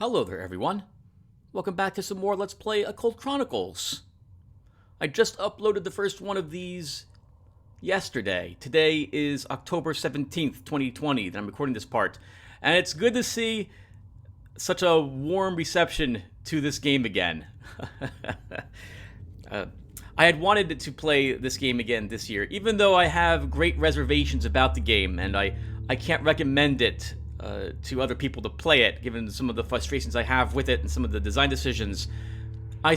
Hello there, everyone. Welcome back to some more Let's Play Occult Chronicles. I just uploaded the first one of these yesterday. Today is October 17th, 2020, that I'm recording this part. And it's good to see such a warm reception to this game again. I had wanted to play this game again this year, even though I have great reservations about the game, and I can't recommend it to other people to play it, given some of the frustrations I have with it and some of the design decisions. I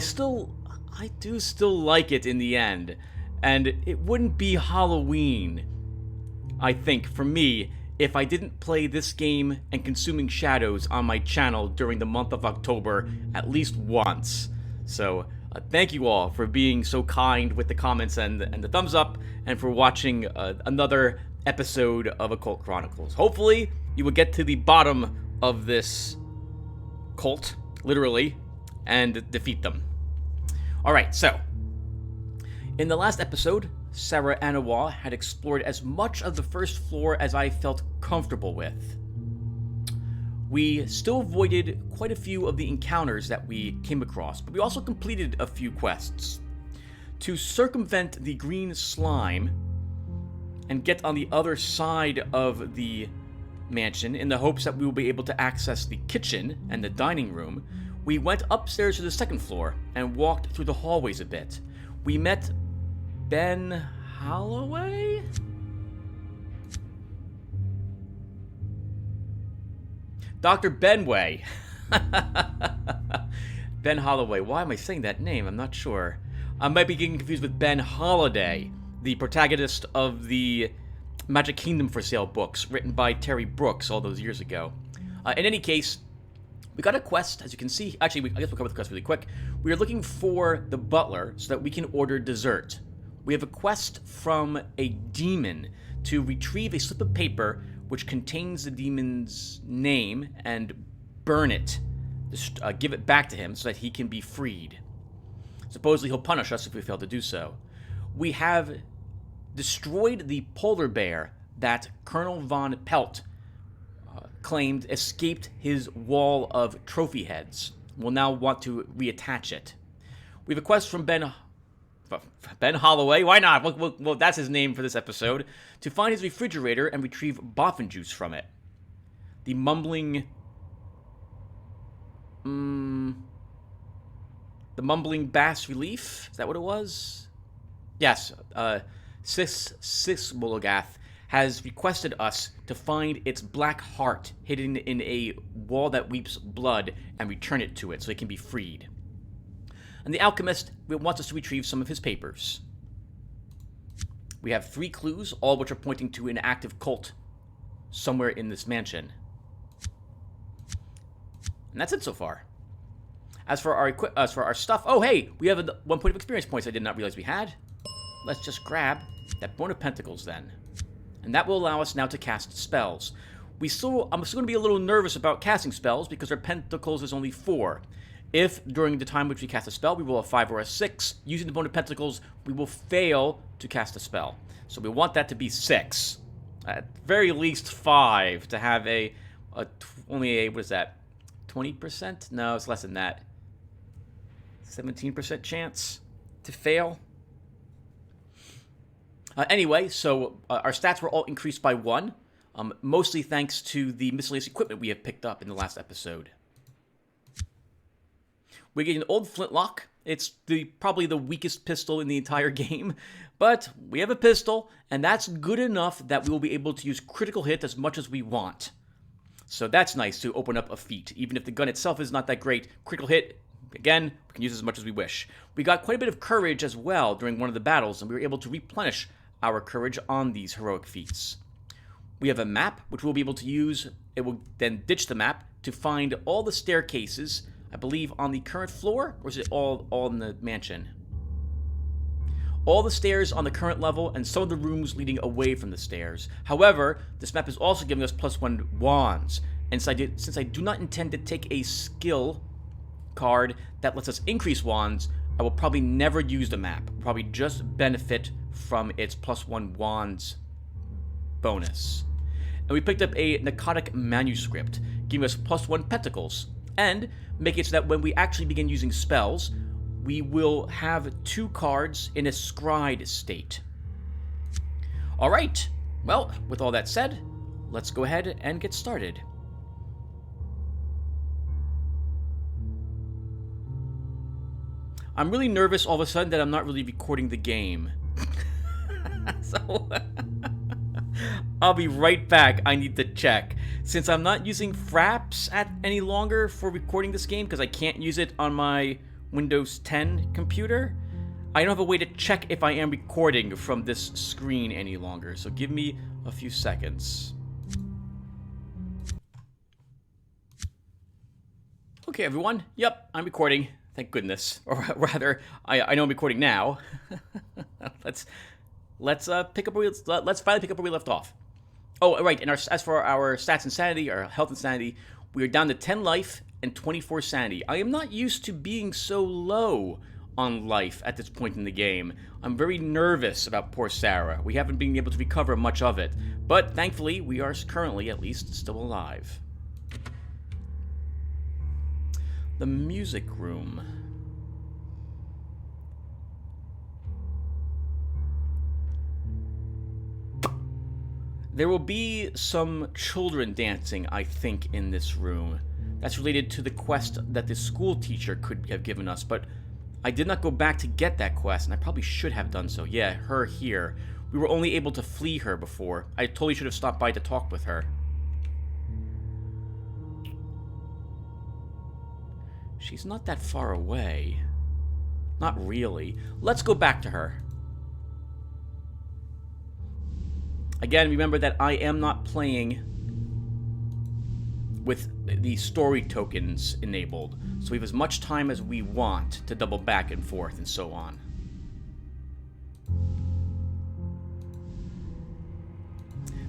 do still like it in the end, and it wouldn't be Halloween, I think, for me, if I didn't play this game and Consuming Shadows on my channel during the month of October at least once. So, thank you all for being so kind with the comments and the thumbs up, and for watching another episode of Occult Chronicles. Hopefully, you will get to the bottom of this cult, literally, and defeat them. Alright, so, in the last episode, Sarah Anawa had explored as much of the first floor as I felt comfortable with. We still avoided quite a few of the encounters that we came across, but we also completed a few quests. To circumvent the green slime and get on the other side of the mansion in the hopes that we will be able to access the kitchen and the dining room, we went upstairs to the second floor and walked through the hallways a bit. We met Ben Holloway? Dr. Benway. Ben Holloway. Why am I saying that name? I'm not sure. I might be getting confused with Ben Holiday, the protagonist of the Magic Kingdom for Sale books, written by Terry Brooks all those years ago. In any case, we got a quest, as you can see. Actually, I guess we'll cover the quest really quick. We are looking for the butler so that we can order dessert. We have a quest from a demon to retrieve a slip of paper which contains the demon's name and burn it. Just give it back to him so that he can be freed. Supposedly he'll punish us if we fail to do so. We have destroyed the polar bear that Colonel Von Pelt claimed escaped his wall of trophy heads. We'll now want to reattach it. We have a quest from Ben Holloway. Why not? Well, that's his name for this episode. To find his refrigerator and retrieve boffin juice from it. The mumbling bass relief? Is that what it was? Yes. Sis Mologath has requested us to find its black heart hidden in a wall that weeps blood and return it to it so it can be freed. And the alchemist wants us to retrieve some of his papers. We have 3 clues, all which are pointing to an active cult somewhere in this mansion. And that's it so far. As for our stuff, oh hey, we have 1 point of experience points I did not realize we had. Let's just grab that Bone of Pentacles then. And that will allow us now to cast spells. I'm still going to be a little nervous about casting spells because our pentacles is only 4. If, during the time which we cast a spell, we roll a 5 or a 6, using the Bone of Pentacles, we will fail to cast a spell. So we want that to be 6. At very least 5 to have only a, what is that, 20%? No, it's less than that. 17% chance to fail. Anyway, so our stats were all increased by 1, mostly thanks to the miscellaneous equipment we have picked up in the last episode. We get an old flintlock. It's probably the weakest pistol in the entire game, but we have a pistol, and that's good enough that we will be able to use critical hit as much as we want. So that's nice to open up a feat. Even if the gun itself is not that great, critical hit, again, we can use as much as we wish. We got quite a bit of courage as well during one of the battles, and we were able to replenish our courage on these heroic feats. We have a map, which we'll be able to use. It will then ditch the map to find all the staircases, I believe, on the current floor, or is it all in the mansion? All the stairs on the current level, and some of the rooms leading away from the stairs. However, this map is also giving us +1 wands, and since I do not intend to take a skill card that lets us increase wands, I will probably never use the map. Probably just benefit from its +1 wands bonus. And we picked up a narcotic manuscript, giving us +1 pentacles. and make it so that when we actually begin using spells, we will have 2 cards in a scryed state. Alright, well, with all that said, let's go ahead and get started. I'm really nervous all of a sudden that I'm not really recording the game. So, I'll be right back. I need to check. Since I'm not using Fraps any longer for recording this game, because I can't use it on my Windows 10 computer, I don't have a way to check if I am recording from this screen any longer. So give me a few seconds. Okay, everyone. Yep, I'm recording. Thank goodness. Or rather, I know I'm recording now. Let's finally pick up where we left off. Oh, right. And as for our stats and sanity, our health and sanity, we are down to 10 life and 24 sanity. I am not used to being so low on life at this point in the game. I'm very nervous about poor Sarah. We haven't been able to recover much of it, but thankfully we are currently at least still alive. The music room. There will be some children dancing, I think, in this room. That's related to the quest that the school teacher could have given us, but I did not go back to get that quest, and I probably should have done so. Yeah, her here. We were only able to flee her before. I totally should have stopped by to talk with her. She's not that far away. Not really. Let's go back to her. Again, remember that I am not playing with the story tokens enabled, so we have as much time as we want to double back and forth and so on.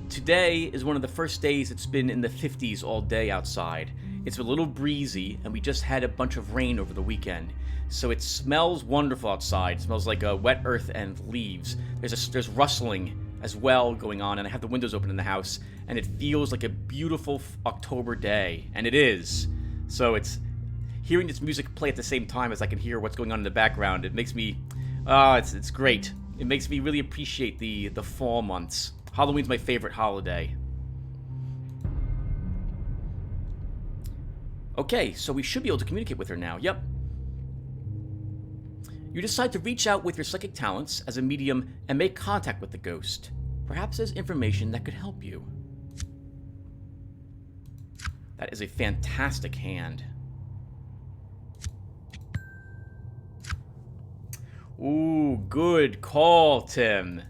Today is one of the first days it's been in the 50s all day outside. It's a little breezy, and we just had a bunch of rain over the weekend, so it smells wonderful outside. It smells like wet earth and leaves. There's rustling as well going on, and I have the windows open in the house, and it feels like a beautiful October day, and it is. So it's hearing this music play at the same time as I can hear what's going on in the background. It makes me, it's great. It makes me really appreciate the fall months. Halloween's my favorite holiday. Okay, so we should be able to communicate with her now. Yep. You decide to reach out with your psychic talents as a medium and make contact with the ghost. Perhaps there's information that could help you. That is a fantastic hand. Ooh, good call, Tim.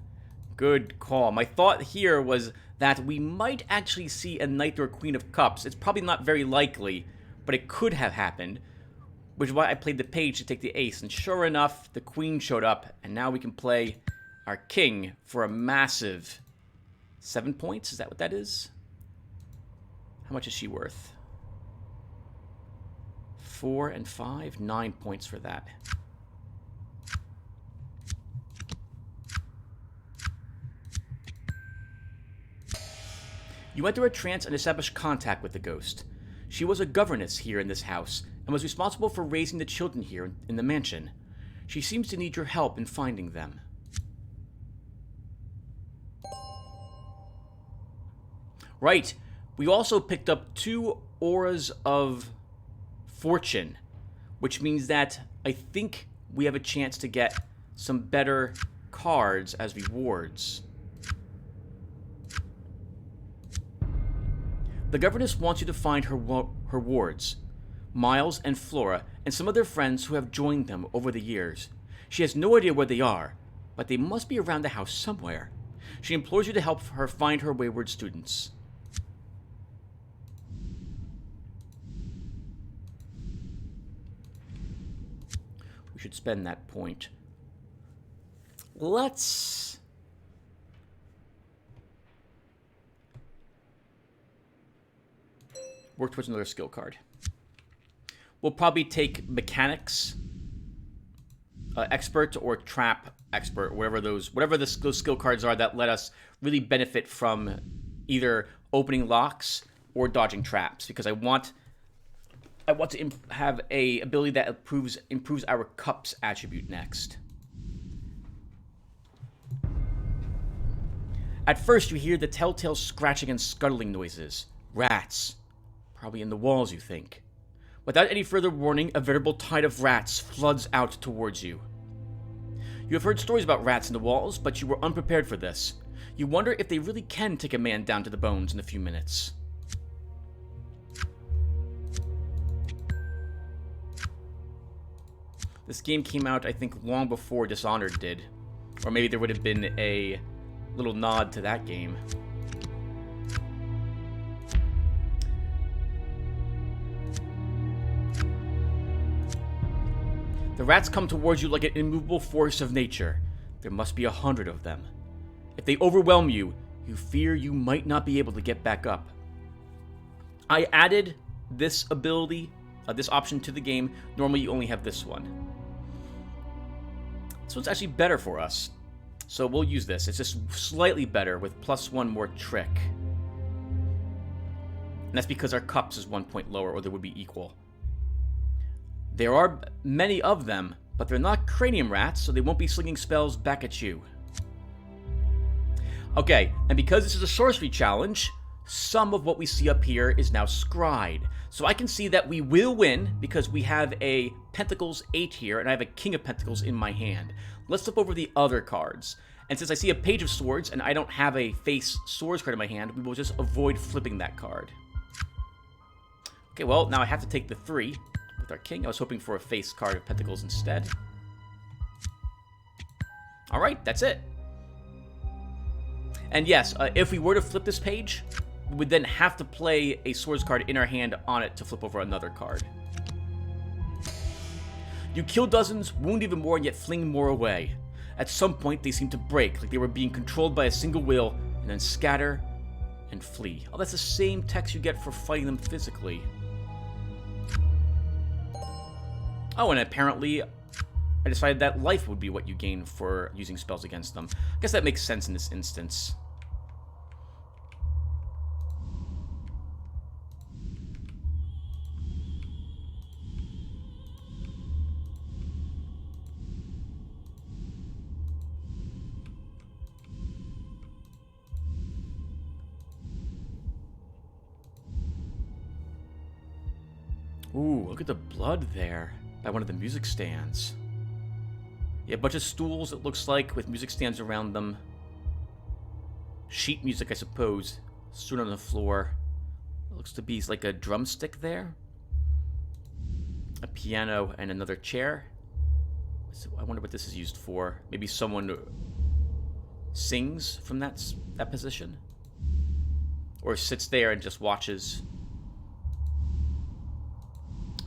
Good call. My thought here was that we might actually see a Knight or a Queen of Cups. It's probably not very likely, but it could have happened, which is why I played the page to take the ace. And sure enough, the queen showed up, and now we can play our king for a massive 7 points. Is that what that is? How much is she worth? 4 and 5, 9 points for that. You enter a trance and establish contact with the ghost. She was a governess here in this house and was responsible for raising the children here in the mansion. She seems to need your help in finding them. Right. We also picked up 2 auras of fortune, which means that I think we have a chance to get some better cards as rewards. The governess wants you to find her wards, Miles and Flora, and some of their friends who have joined them over the years. She has no idea where they are, but they must be around the house somewhere. She implores you to help her find her wayward students. We should spend that point. Let's work towards another skill card. We'll probably take mechanics expert or trap expert, whatever those skill cards are that let us really benefit from either opening locks or dodging traps. Because I want I want to have a ability that improves our cups attribute next. At first, you hear the telltale scratching and scuttling noises. Rats. Probably in the walls, you think. Without any further warning, a veritable tide of rats floods out towards you. You have heard stories about rats in the walls, but you were unprepared for this. You wonder if they really can take a man down to the bones in a few minutes. This game came out, I think, long before Dishonored did. Or maybe there would have been a little nod to that game. The rats come towards you like an immovable force of nature. There must be 100 of them. If they overwhelm you, you fear you might not be able to get back up. I added this ability, this option to the game. Normally you only have this one. This one's actually better for us. So we'll use this. It's just slightly better with +1 more trick. And that's because our cups is 1 point lower, or they would be equal. There are many of them, but they're not cranium rats, so they won't be slinging spells back at you. Okay, and because this is a sorcery challenge, some of what we see up here is now scryed. So I can see that we will win because we have a Pentacles 8 here, and I have a King of Pentacles in my hand. Let's flip over the other cards. And since I see a Page of Swords, and I don't have a face swords card in my hand, we will just avoid flipping that card. Okay, well, now I have to take the 3 with our King. I was hoping for a face card of Pentacles instead. Alright, that's it. And yes, if we were to flip this page, we would then have to play a swords card in our hand on it to flip over another card. You kill dozens, wound even more, and yet fling more away. At some point, they seem to break, like they were being controlled by a single will, and then scatter and flee. Oh, that's the same text you get for fighting them physically. Oh, and apparently, I decided that life would be what you gain for using spells against them. I guess that makes sense in this instance. Ooh, look at the blood there by one of the music stands. Yeah, a bunch of stools, it looks like, with music stands around them. Sheet music, I suppose, strewn on the floor. It looks to be like a drumstick there. A piano and another chair. So I wonder what this is used for. Maybe someone sings from that position? Or sits there and just watches.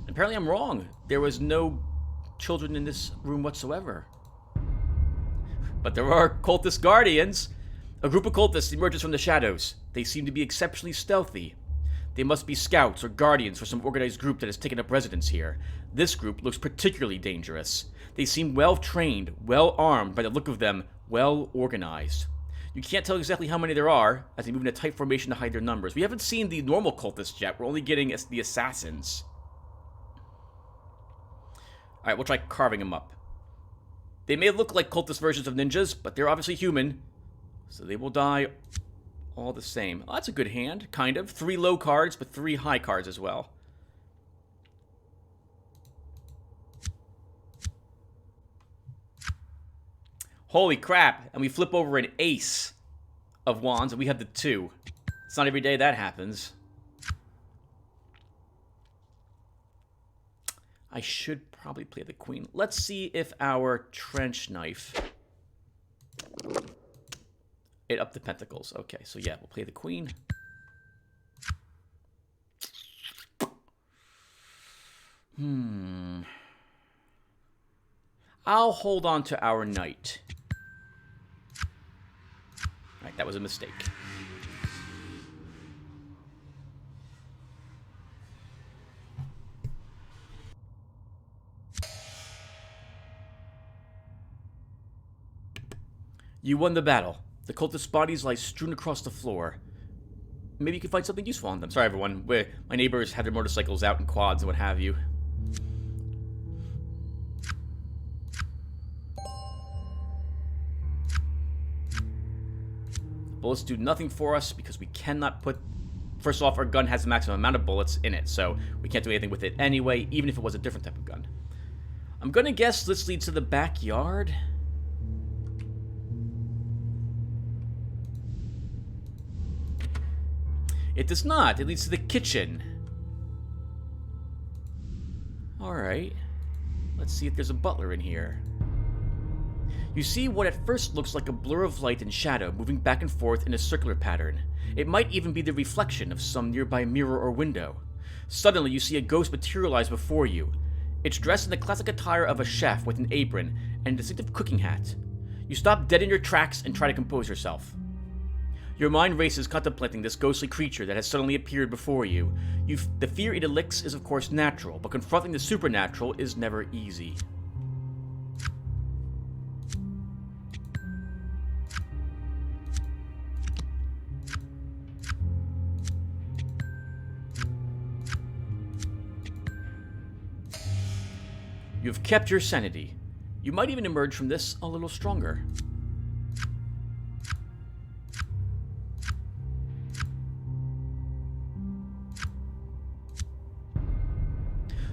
Apparently I'm wrong. There was no children in this room whatsoever. But there are cultist guardians. A group of cultists emerges from the shadows. They seem to be exceptionally stealthy. They must be scouts or guardians for some organized group that has taken up residence here. This group looks particularly dangerous. They seem well trained, well armed, by the look of them, well organized. You can't tell exactly how many there are, as they move in a tight formation to hide their numbers. We haven't seen the normal cultists yet. We're only getting the assassins. Alright, we'll try carving them up. They may look like cultist versions of ninjas, but they're obviously human, so they will die all the same. Oh, that's a good hand, kind of. 3 low cards, but 3 high cards as well. Holy crap, and we flip over an ace of wands, and we have the 2. It's not every day that happens. I should probably play the queen. Let's see if our trench knife... It upped the pentacles. Okay, so yeah, we'll play the queen. I'll hold on to our knight. Alright, that was a mistake. You won the battle. The cultist bodies lie strewn across the floor. maybe you can find something useful on them. Sorry, everyone. My neighbors have their motorcycles out in quads and what have you. Bullets do nothing for us because we cannot put... First off, our gun has the maximum amount of bullets in it, so we can't do anything with it anyway, even if it was a different type of gun. I'm gonna guess this leads to the backyard. It does not. It leads to the kitchen. Alright. Let's see if there's a butler in here. You see what at first looks like a blur of light and shadow moving back and forth in a circular pattern. It might even be the reflection of some nearby mirror or window. Suddenly, you see a ghost materialize before you. It's dressed in the classic attire of a chef with an apron and a distinctive cooking hat. You stop dead in your tracks and try to compose yourself. Your mind races contemplating this ghostly creature that has suddenly appeared before you. The fear it elicits is of course natural, but confronting the supernatural is never easy. You've kept your sanity. You might even emerge from this a little stronger.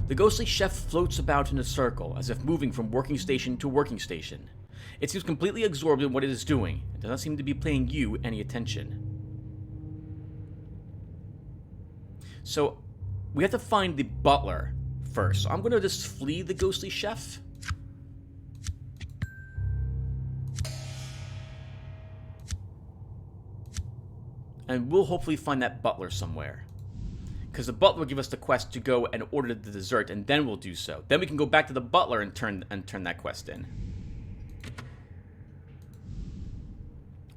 The ghostly chef floats about in a circle, as if moving from working station to working station. It seems completely absorbed in what it is doing, and does not seem to be paying you any attention. So, we have to find the butler first. So I'm going to just flee the ghostly chef. And we'll hopefully find that butler somewhere. Because the butler will give us the quest to go and order the dessert, and then we'll do so. Then we can go back to the butler and turn that quest in.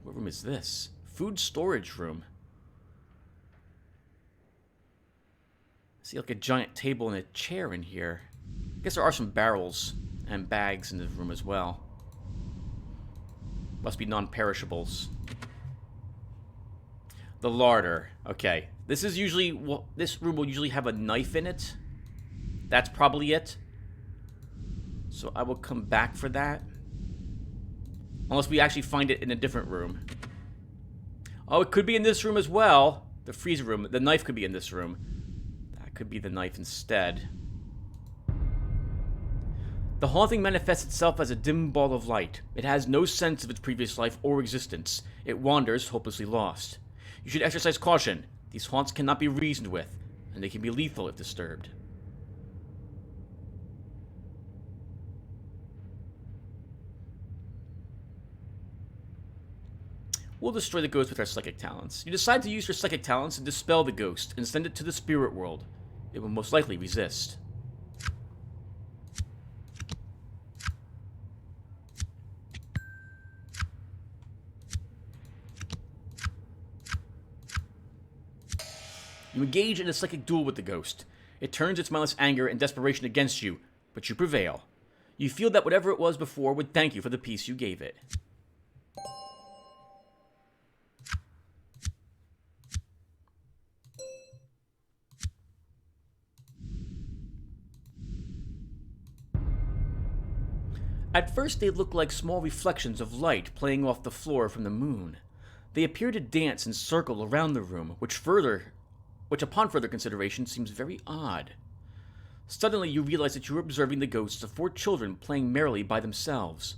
What room is this? Food storage room. I see like a giant table and a chair in here. I guess there are some barrels and bags in this room as well. Must be non-perishables. The larder. Okay. This is usually... Well, this room will usually have a knife in it. That's probably it. So I will come back for that. Unless we actually find it in a different room. Oh, it could be in this room as well. The freezer room. The knife could be in this room. That could be the knife instead. The haunting manifests itself as a dim ball of light. It has no sense of its previous life or existence. It wanders, hopelessly lost. You should exercise caution. These haunts cannot be reasoned with, and they can be lethal if disturbed. We'll destroy the ghost with our psychic talents. You decide to use your psychic talents to dispel the ghost and send it to the spirit world. It will most likely resist. You engage in a psychic duel with the ghost. It turns its malice anger and desperation against you, but you prevail. You feel that whatever it was before would thank you for the peace you gave it. At first they look like small reflections of light playing off the floor from the moon. They appear to dance and circle around the room, which upon further consideration seems very odd. Suddenly you realize that you are observing the ghosts of 4 children playing merrily by themselves.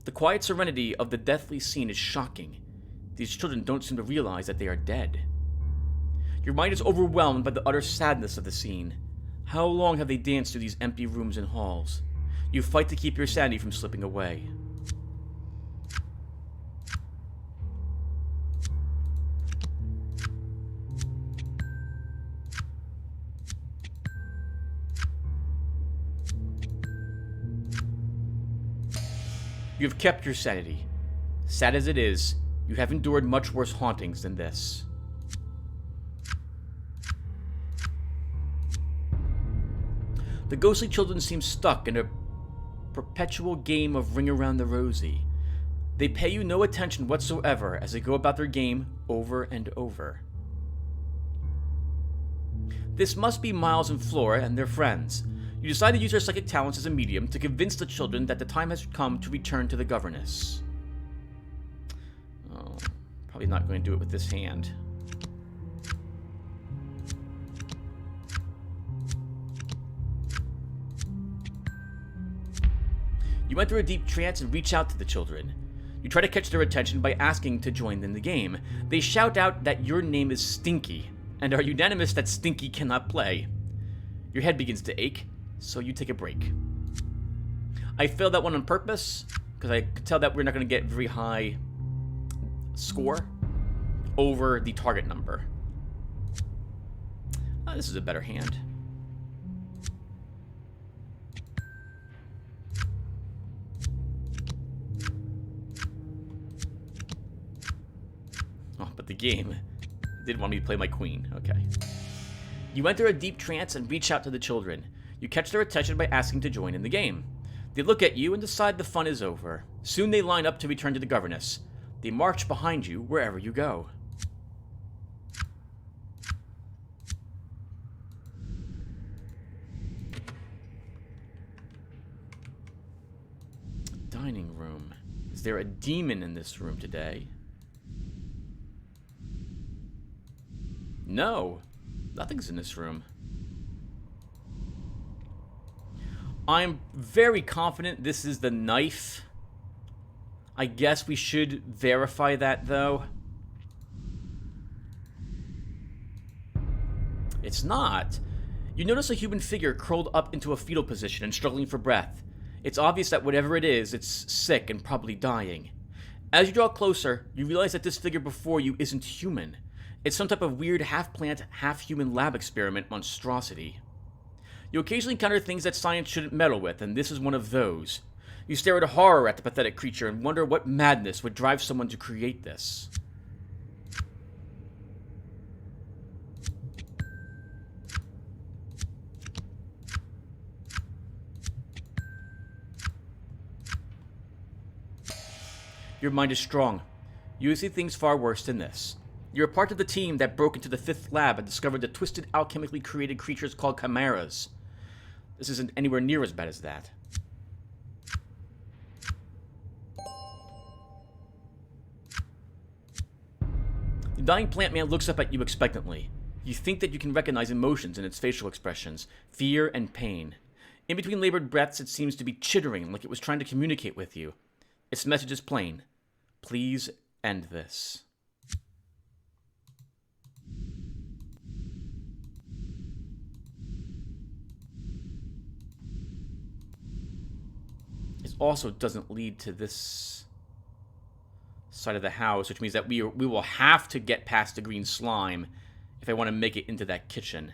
The quiet serenity of the deathly scene is shocking. These children don't seem to realize that they are dead. Your mind is overwhelmed by the utter sadness of the scene. How long have they danced through these empty rooms and halls? You fight to keep your sanity from slipping away. You have kept your sanity. Sad as it is, you have endured much worse hauntings than this. The ghostly children seem stuck in a perpetual game of Ring Around the Rosie. They pay you no attention whatsoever as they go about their game over and over. This must be Miles and Flora and their friends. You decide to use your psychic talents as a medium to convince the children that the time has come to return to the governess. Oh, probably not going to do it with this hand. You enter a deep trance and reach out to the children. You try to catch their attention by asking to join in the game. They shout out that your name is Stinky, and are unanimous that Stinky cannot play. Your head begins to ache, so you take a break. I failed that one on purpose, because I could tell that we're not going to get very high score over the target number. This is a better hand. Oh, but the game didn't want me to play my queen. Okay. You enter a deep trance and reach out to the children. You catch their attention by asking to join in the game. They look at you and decide the fun is over. Soon they line up to return to the governess. They march behind you wherever you go. Dining room. Is there a demon in this room today? No, nothing's in this room. I'm very confident this is the knife. I guess we should verify that, though. It's not. You notice a human figure curled up into a fetal position and struggling for breath. It's obvious that whatever it is, it's sick and probably dying. As you draw closer, you realize that this figure before you isn't human. It's some type of weird half-plant, half-human lab experiment monstrosity. You occasionally encounter things that science shouldn't meddle with, and this is one of those. You stare in horror at the pathetic creature and wonder what madness would drive someone to create this. Your mind is strong. You see things far worse than this. You're a part of the team that broke into the 5th lab and discovered the twisted, alchemically created creatures called chimeras. This isn't anywhere near as bad as that. The dying plant man looks up at you expectantly. You think that you can recognize emotions in its facial expressions, fear and pain. In between labored breaths, it seems to be chittering like it was trying to communicate with you. Its message is plain. Please end this. It also doesn't lead to this side of the house, which means that we will have to get past the green slime if I want to make it into that kitchen.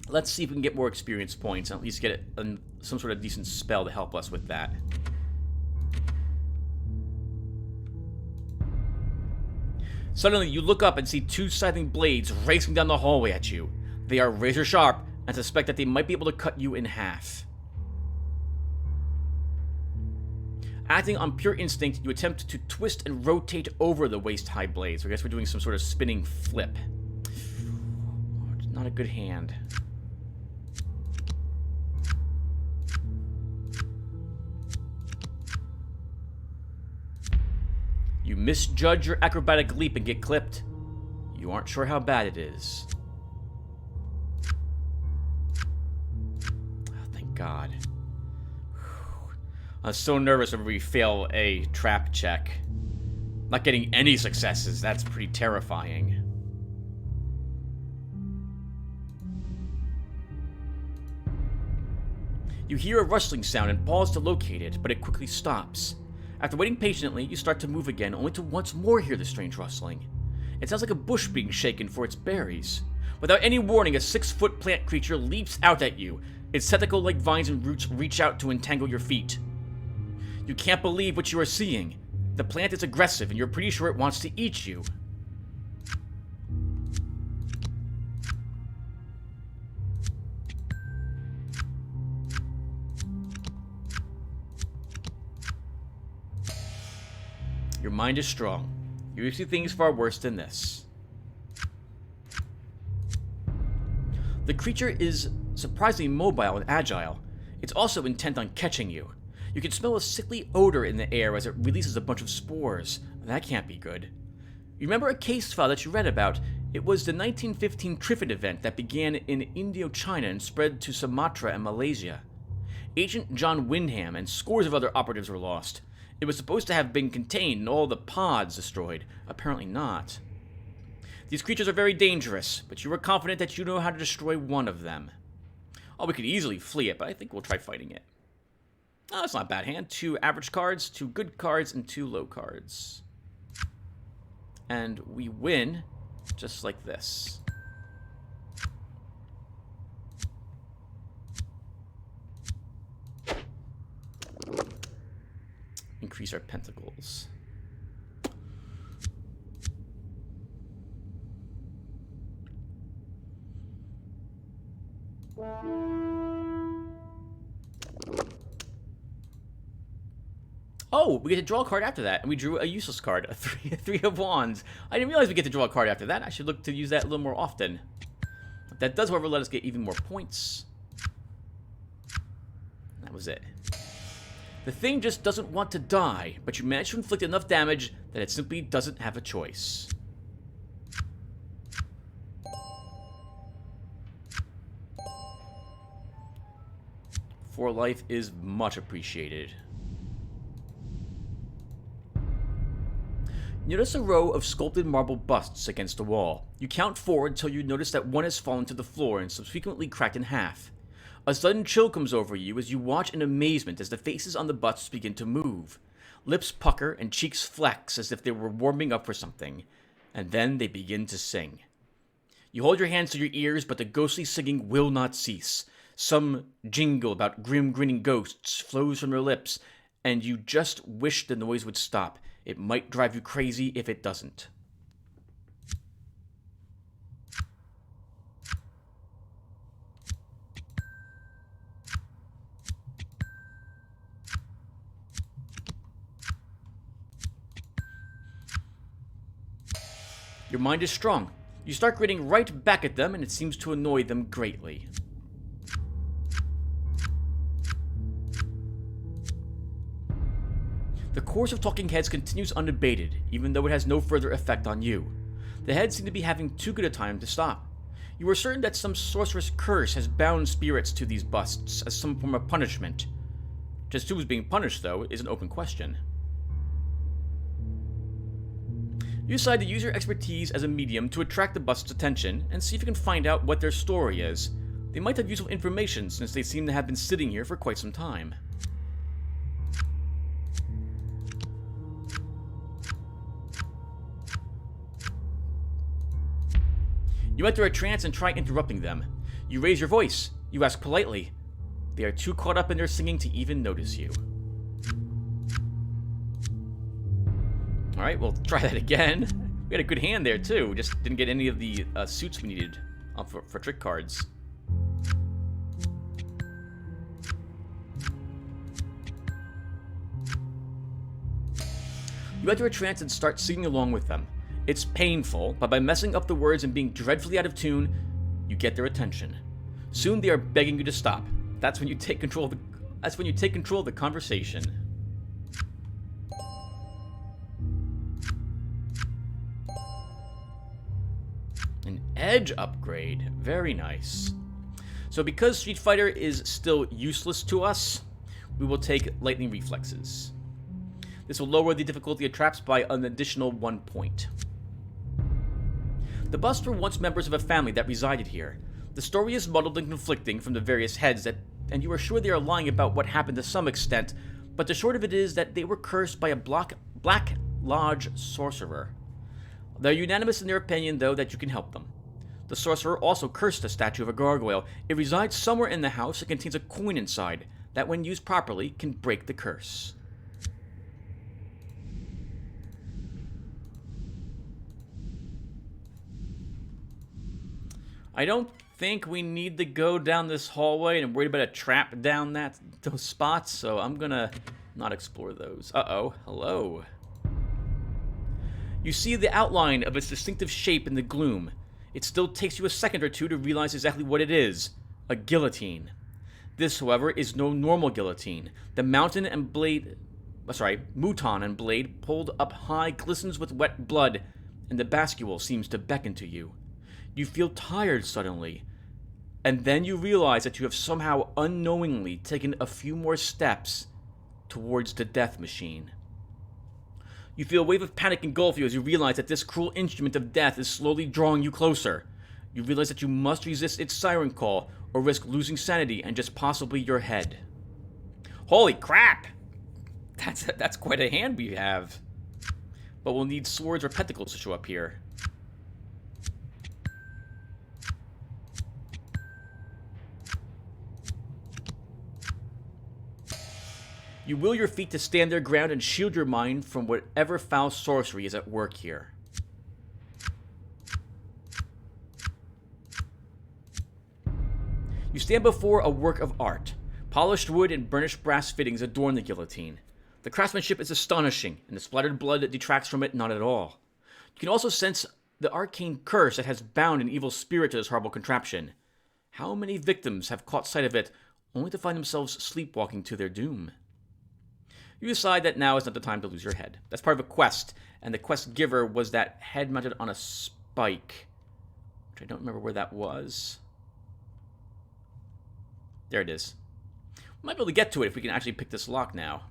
Let's see if we can get more experience points and at least get some sort of decent spell to help us with that. Suddenly, you look up and see 2 scything blades racing down the hallway at you. They are razor sharp and suspect that they might be able to cut you in half. Acting on pure instinct, you attempt to twist and rotate over the waist-high blades. So I guess we're doing some sort of spinning flip. Oh, it's not a good hand. You misjudge your acrobatic leap and get clipped. You aren't sure how bad it is. Oh, thank God. I'm so nervous when we fail a trap check. Not getting any successes, that's pretty terrifying. You hear a rustling sound and pause to locate it, but it quickly stops. After waiting patiently, you start to move again, only to once more hear the strange rustling. It sounds like a bush being shaken for its berries. Without any warning, a 6-foot plant creature leaps out at you. Its tentacle-like vines and roots reach out to entangle your feet. You can't believe what you are seeing. The plant is aggressive, and you're pretty sure it wants to eat you. Your mind is strong. You see things far worse than this. The creature is surprisingly mobile and agile. It's also intent on catching you. You can smell a sickly odor in the air as it releases a bunch of spores. That can't be good. You remember a case file that you read about? It was the 1915 Triffid event that began in Indochina and spread to Sumatra and Malaysia. Agent John Wyndham and scores of other operatives were lost. It was supposed to have been contained and all the pods destroyed. Apparently not. These creatures are very dangerous, but you were confident that you know how to destroy one of them. Oh, we could easily flee it, but I think we'll try fighting it. Oh, that's not a bad hand. 2 average cards, 2 good cards, and 2 low cards. And we win just like this. Increase our pentacles. Oh, we get to draw a card after that, and we drew a useless card, a three of wands. I didn't realize we get to draw a card after that. I should look to use that a little more often. That does, however, let us get even more points. That was it. The thing just doesn't want to die, but you manage to inflict enough damage that it simply doesn't have a choice. For life is much appreciated. You notice a row of sculpted marble busts against the wall. You count 4 until you notice that one has fallen to the floor and subsequently cracked in half. A sudden chill comes over you as you watch in amazement as the faces on the busts begin to move. Lips pucker and cheeks flex as if they were warming up for something. And then they begin to sing. You hold your hands to your ears, but the ghostly singing will not cease. Some jingle about grim grinning ghosts flows from their lips, and you just wish the noise would stop. It might drive you crazy if it doesn't. Your mind is strong. You start grinning right back at them, and it seems to annoy them greatly. The course of talking heads continues unabated, even though it has no further effect on you. The heads seem to be having too good a time to stop. You are certain that some sorcerous curse has bound spirits to these busts as some form of punishment. Just who is being punished, though, is an open question. You decide to use your expertise as a medium to attract the bust's attention and see if you can find out what their story is. They might have useful information since they seem to have been sitting here for quite some time. You enter a trance and try interrupting them. You raise your voice. You ask politely. They are too caught up in their singing to even notice you. Alright, we'll try that again. We had a good hand there, too. We just didn't get any of the suits we needed for trick cards. You enter a trance and start singing along with them. It's painful, but by messing up the words and being dreadfully out of tune, you get their attention. Soon they are begging you to stop. That's when you take control of the conversation. An edge upgrade. Very nice. So because Street Fighter is still useless to us, we will take Lightning Reflexes. This will lower the difficulty of traps by an additional 1 point. The busts were once members of a family that resided here. The story is muddled and conflicting from the various heads and you are sure they are lying about what happened to some extent, but the short of it is that they were cursed by a Black Lodge sorcerer. They're unanimous in their opinion, though, that you can help them. The sorcerer also cursed the statue of a gargoyle. It resides somewhere in the house and contains a coin inside that, when used properly, can break the curse. I don't think we need to go down this hallway, and I'm worried about a trap down those spots, so I'm gonna not explore those. Uh-oh. Hello. You see the outline of its distinctive shape in the gloom. It still takes you a second or two to realize exactly what it is. A guillotine. This, however, is no normal guillotine. The mouton and blade pulled up high glistens with wet blood, and the bascule seems to beckon to you. You feel tired suddenly, and then you realize that you have somehow unknowingly taken a few more steps towards the death machine. You feel a wave of panic engulf you as you realize that this cruel instrument of death is slowly drawing you closer. You realize that you must resist its siren call, or risk losing sanity and just possibly your head. Holy crap! That's quite a hand we have. But we'll need swords or pentacles to show up here. You will your feet to stand their ground and shield your mind from whatever foul sorcery is at work here. You stand before a work of art. Polished wood and burnished brass fittings adorn the guillotine. The craftsmanship is astonishing, and the splattered blood that detracts from it not at all. You can also sense the arcane curse that has bound an evil spirit to this horrible contraption. How many victims have caught sight of it, only to find themselves sleepwalking to their doom? You decide that now is not the time to lose your head. That's part of a quest, and the quest giver was that head mounted on a spike, which I don't remember where that was. There it is. We might be able to get to it if we can actually pick this lock now.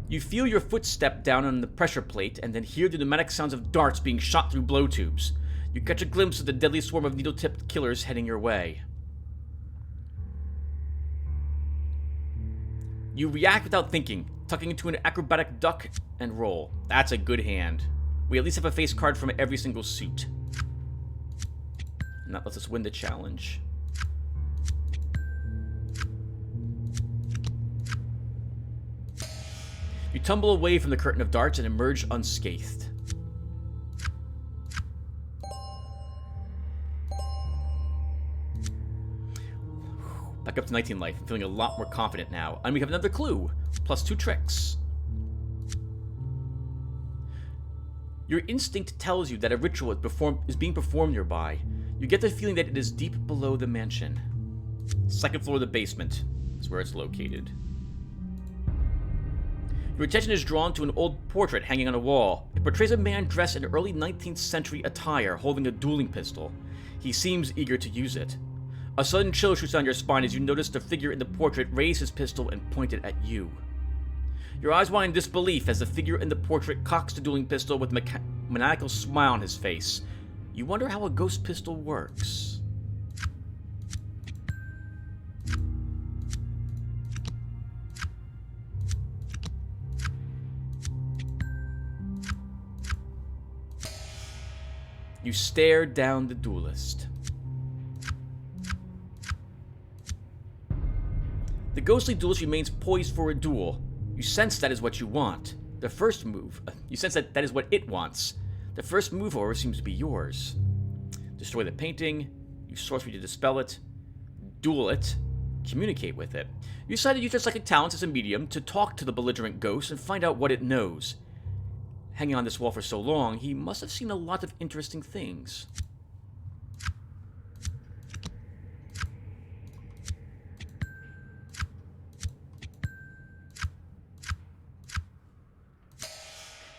You feel your foot step down on the pressure plate and then hear the pneumatic sounds of darts being shot through blow tubes. You catch a glimpse of the deadly swarm of needle-tipped killers heading your way. You react without thinking, tucking into an acrobatic duck and roll. That's a good hand. We at least have a face card from every single suit. And that lets us win the challenge. You tumble away from the curtain of darts and emerge unscathed. Back up to 19 life. I'm feeling a lot more confident now. And we have another clue. Plus 2 tricks. Your instinct tells you that a ritual is being performed nearby. You get the feeling that it is deep below the mansion. Second floor of the basement is where it's located. Your attention is drawn to an old portrait hanging on a wall. It portrays a man dressed in early 19th century attire holding a dueling pistol. He seems eager to use it. A sudden chill shoots down your spine as you notice the figure in the portrait raise his pistol and point it at you. Your eyes widen in disbelief as the figure in the portrait cocks the dueling pistol with a maniacal smile on his face. You wonder how a ghost pistol works. You stare down the duelist. The ghostly duelist remains poised for a duel. You sense that is what you want. The first move, you sense that is what it wants. The first move, however, seems to be yours. Destroy the painting, use sorcery to dispel it, duel it, communicate with it. You decide to use your psychic talents as a medium to talk to the belligerent ghost and find out what it knows. Hanging on this wall for so long, he must have seen a lot of interesting things.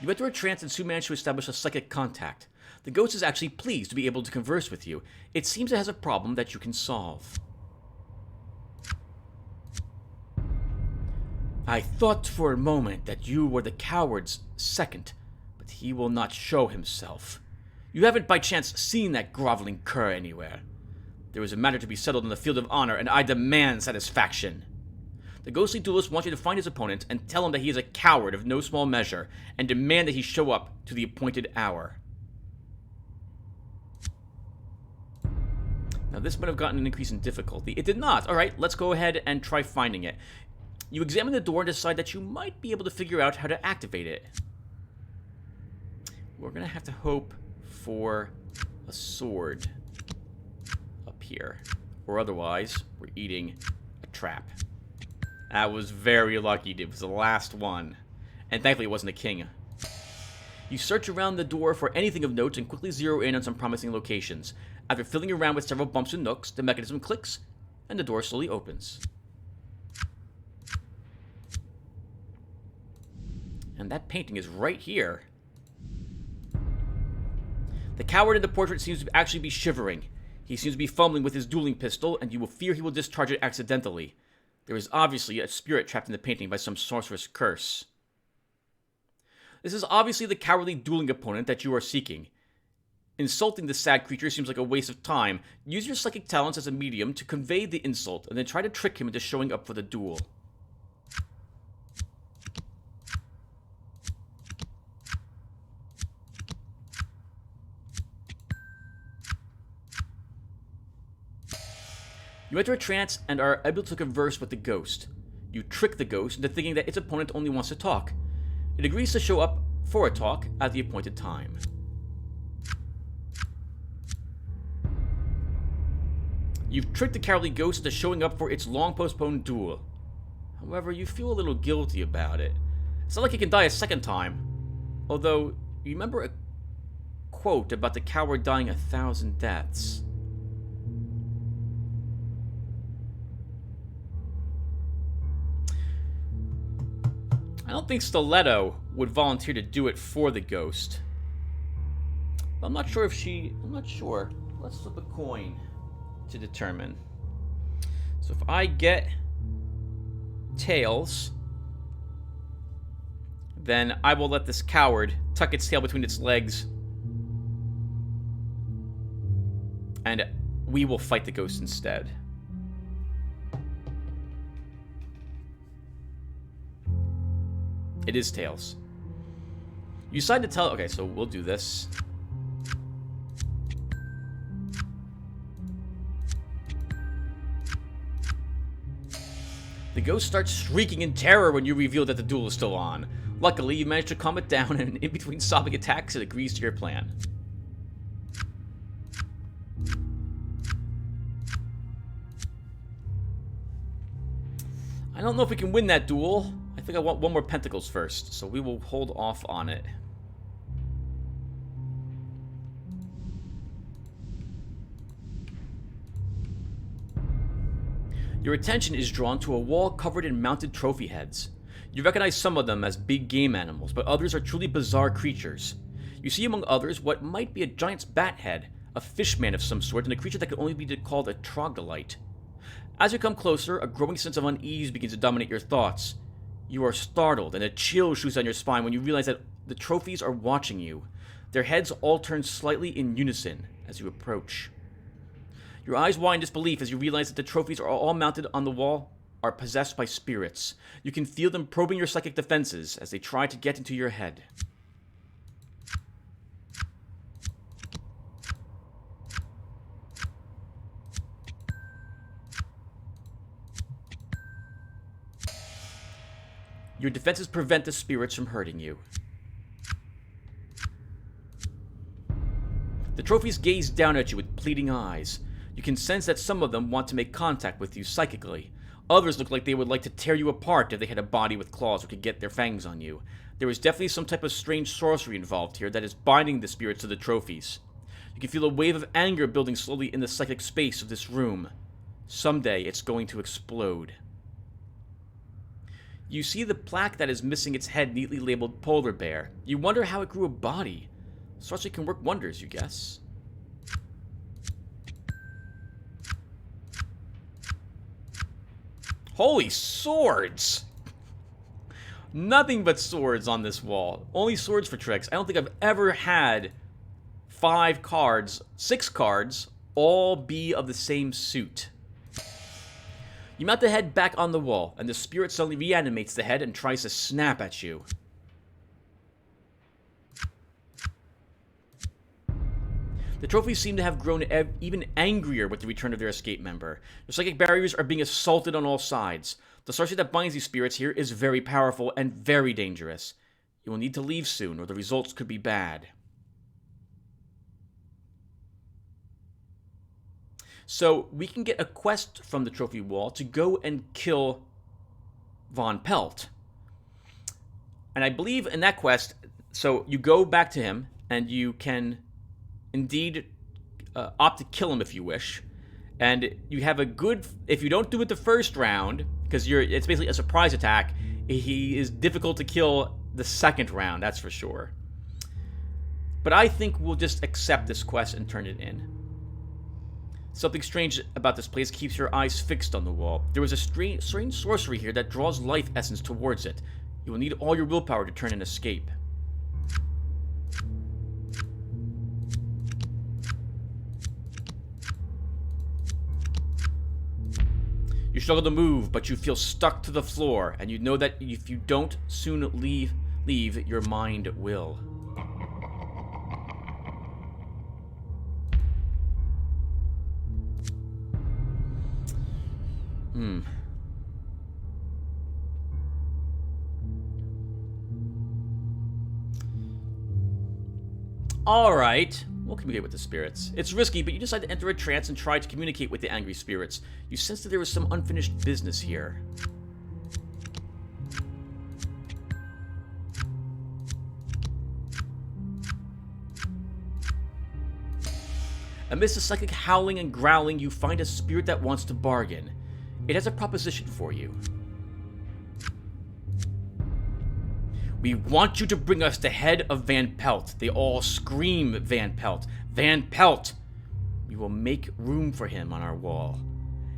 You enter a trance and soon manage to establish a psychic contact. The ghost is actually pleased to be able to converse with you. It seems it has a problem that you can solve. I thought for a moment that you were the coward's second, but he will not show himself. You haven't by chance seen that groveling cur anywhere. There is a matter to be settled in the field of honor, and I demand satisfaction. The ghostly duelist wants you to find his opponent and tell him that he is a coward of no small measure, and demand that he show up to the appointed hour. Now this might have gotten an increase in difficulty. It did not. Alright, let's go ahead and try finding it. You examine the door and decide that you might be able to figure out how to activate it. We're going to have to hope for a sword up here. Or otherwise, we're eating a trap. That was very lucky. It was the last one. And thankfully it wasn't a king. You search around the door for anything of note and quickly zero in on some promising locations. After fiddling around with several bumps and nooks, the mechanism clicks, and the door slowly opens. And that painting is right here. The coward in the portrait seems to actually be shivering. He seems to be fumbling with his dueling pistol, and you will fear he will discharge it accidentally. There is obviously a spirit trapped in the painting by some sorcerous curse. This is obviously the cowardly dueling opponent that you are seeking. Insulting the sad creature seems like a waste of time. Use your psychic talents as a medium to convey the insult, and then try to trick him into showing up for the duel. You enter a trance and are able to converse with the ghost. You trick the ghost into thinking that its opponent only wants to talk. It agrees to show up for a talk at the appointed time. You've tricked the cowardly ghost into showing up for its long-postponed duel. However, you feel a little guilty about it. It's not like it can die a second time. Although, you remember a quote about the coward dying 1,000 deaths. I don't think Stiletto would volunteer to do it for the ghost. I'm not sure if she... I'm not sure. Let's flip a coin to determine. So if I get tails, then I will let this coward tuck its tail between its legs, and we will fight the ghost instead. It is tails. You decide to tell... Okay, so we'll do this. The ghost starts shrieking in terror when you reveal that the duel is still on. Luckily, you manage to calm it down, and in between sobbing attacks, it agrees to your plan. I don't know if we can win that duel. I think I want one more pentacles first, so we will hold off on it. Your attention is drawn to a wall covered in mounted trophy heads. You recognize some of them as big game animals, but others are truly bizarre creatures. You see among others what might be a giant's bat head, a fishman of some sort, and a creature that can only be called a troglodyte. As you come closer, a growing sense of unease begins to dominate your thoughts. You are startled, and a chill shoots down your spine when you realize that the trophies are watching you. Their heads all turn slightly in unison as you approach. Your eyes widen in disbelief as you realize that the trophies are all mounted on the wall are possessed by spirits. You can feel them probing your psychic defenses as they try to get into your head. Your defenses prevent the spirits from hurting you. The trophies gaze down at you with pleading eyes. You can sense that some of them want to make contact with you psychically. Others look like they would like to tear you apart if they had a body with claws or could get their fangs on you. There is definitely some type of strange sorcery involved here that is binding the spirits to the trophies. You can feel a wave of anger building slowly in the psychic space of this room. Someday it's going to explode. You see the plaque that is missing its head neatly labeled polar bear. You wonder how it grew a body. Sorcery can work wonders, you guess. Holy swords! Nothing but swords on this wall. Only swords for tricks. I don't think I've ever had 5 cards, 6 cards, all be of the same suit. You mount the head back on the wall, and the spirit suddenly reanimates the head and tries to snap at you. The trophies seem to have grown even angrier with the return of their escape member. The psychic barriers are being assaulted on all sides. The sorcery that binds these spirits here is very powerful and very dangerous. You will need to leave soon, or the results could be bad. So, we can get a quest from the trophy wall to go and kill Von Pelt. And I believe in that quest, So you go back to him, and you can indeed opt to kill him if you wish. And you have a good... If you don't do it the first round, because it's basically a surprise attack, he is difficult to kill the second round, that's for sure. But I think we'll just accept this quest and turn it in. Something strange about this place keeps your eyes fixed on the wall. There is a strange sorcery here that draws life essence towards it. You will need all your willpower to turn and escape. You struggle to move, but you feel stuck to the floor, and you know that if you don't soon leave, your mind will. Alright, we'll communicate with the spirits. It's risky, but you decide to enter a trance and try to communicate with the angry spirits. You sense that there is some unfinished business here. Amidst the psychic howling and growling, you find a spirit that wants to bargain. It has a proposition for you. We want you to bring us the head of Van Pelt. They all scream Van Pelt. Van Pelt! We will make room for him on our wall.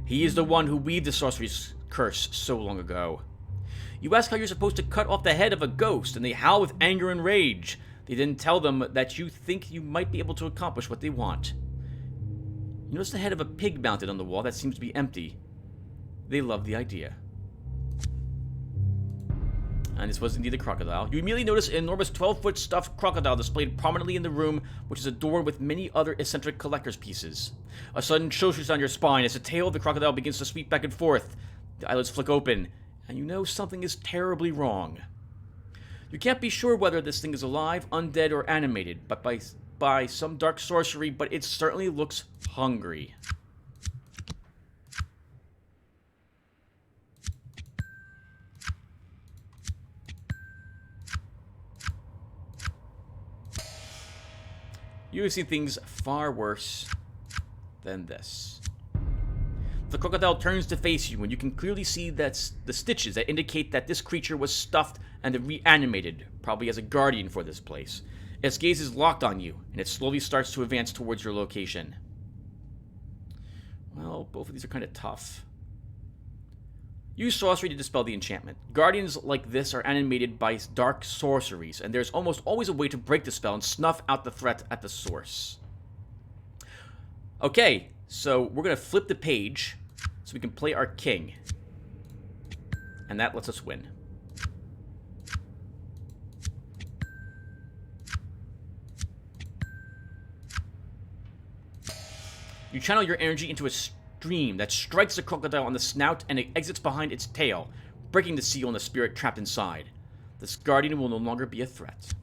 He is the one who weaved the sorcery's curse so long ago. You ask how you're supposed to cut off the head of a ghost, and they howl with anger and rage. They then tell them that you think you might be able to accomplish what they want. You notice the head of a pig mounted on the wall that seems to be empty. They love the idea. And this was indeed a crocodile. You immediately notice an enormous 12-foot stuffed crocodile displayed prominently in the room, which is adorned with many other eccentric collector's pieces. A sudden chill shoots down your spine as the tail of the crocodile begins to sweep back and forth. The eyelids flick open, and you know something is terribly wrong. You can't be sure whether this thing is alive, undead, or animated, but by some dark sorcery, but it certainly looks hungry. You have seen things far worse than this. The crocodile turns to face you, and you can clearly see that the stitches that indicate that this creature was stuffed and reanimated, probably as a guardian for this place. Its gaze is locked on you, and it slowly starts to advance towards your location. Well, both of these are kind of tough. Use sorcery to dispel the enchantment. Guardians like this are animated by dark sorceries, and there's almost always a way to break the spell and snuff out the threat at the source. Okay, so we're going to flip the page so we can play our king. And that lets us win. You channel your energy into a stream that strikes the crocodile on the snout and it exits behind its tail, breaking the seal and the spirit trapped inside. This guardian will no longer be a threat.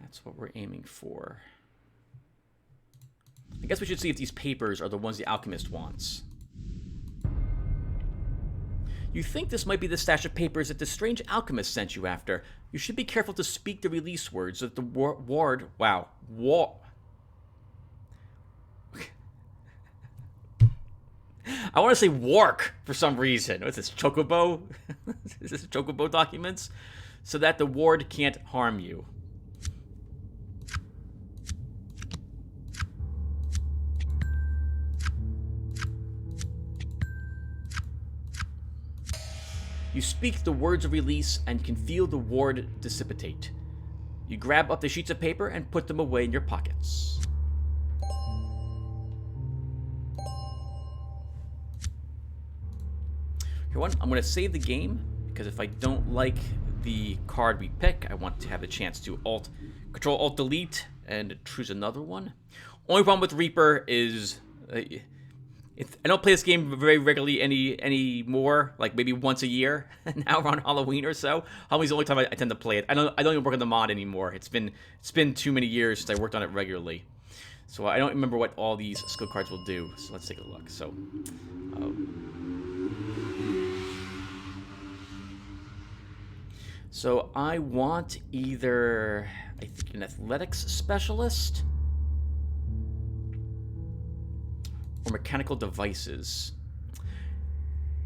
That's what we're aiming for. I guess we should see if these papers are the ones the alchemist wants. You think this might be the stash of papers that the strange alchemist sent you after. You should be careful to speak the release words that the ward... Wow. I want to say wark for some reason. What's this, Chocobo? Is this Chocobo documents? So that the ward can't harm you. You speak the words of release and can feel the ward dissipate. You grab up the sheets of paper and put them away in your pockets. Here, I'm going to save the game, because if I don't like the card we pick, I want to have the chance to Control-Alt-Delete and choose another one. Only problem with Reaper is I don't play this game very regularly anymore, like maybe once a year. Now around Halloween or so. Halloween's the only time I tend to play it. I don't even work on the mod anymore. It's been too many years since I worked on it regularly. So I don't remember what all these skill cards will do. So let's take a look. So I want either, I think, an athletics specialist or mechanical devices.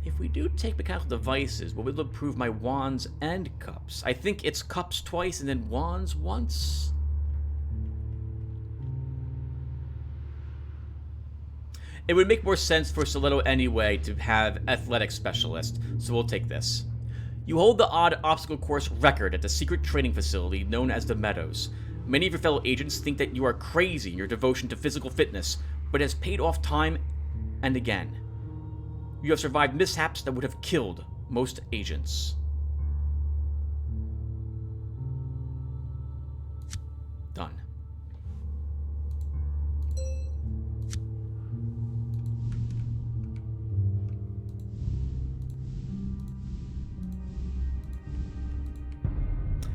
If we do take mechanical devices, will it improve my wands and cups? I think it's cups twice and then wands once. It would make more sense for Stiletto anyway to have athletic specialist, so we'll take this. You hold the odd obstacle course record at the secret training facility known as the Meadows. Many of your fellow agents think that you are crazy in your devotion to physical fitness, but it has paid off time and again. You have survived mishaps that would have killed most agents. Done.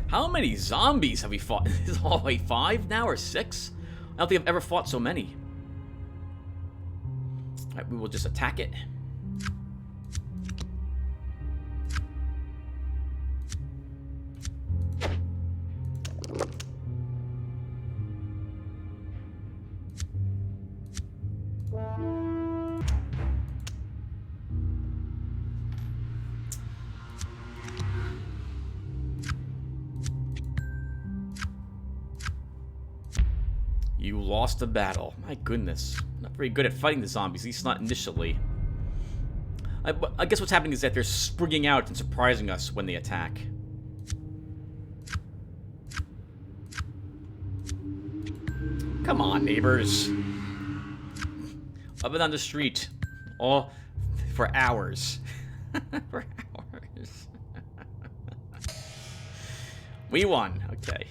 How many zombies have we fought? Is it all the way 5 now or 6? I don't think I've ever fought so many. Alright, we will just attack it. You lost the battle. My goodness. Not very good at fighting the zombies, at least not initially. I guess what's happening is that they're springing out and surprising us when they attack. Come on, neighbors. Up and down the street. All for hours. For hours. We won. Okay.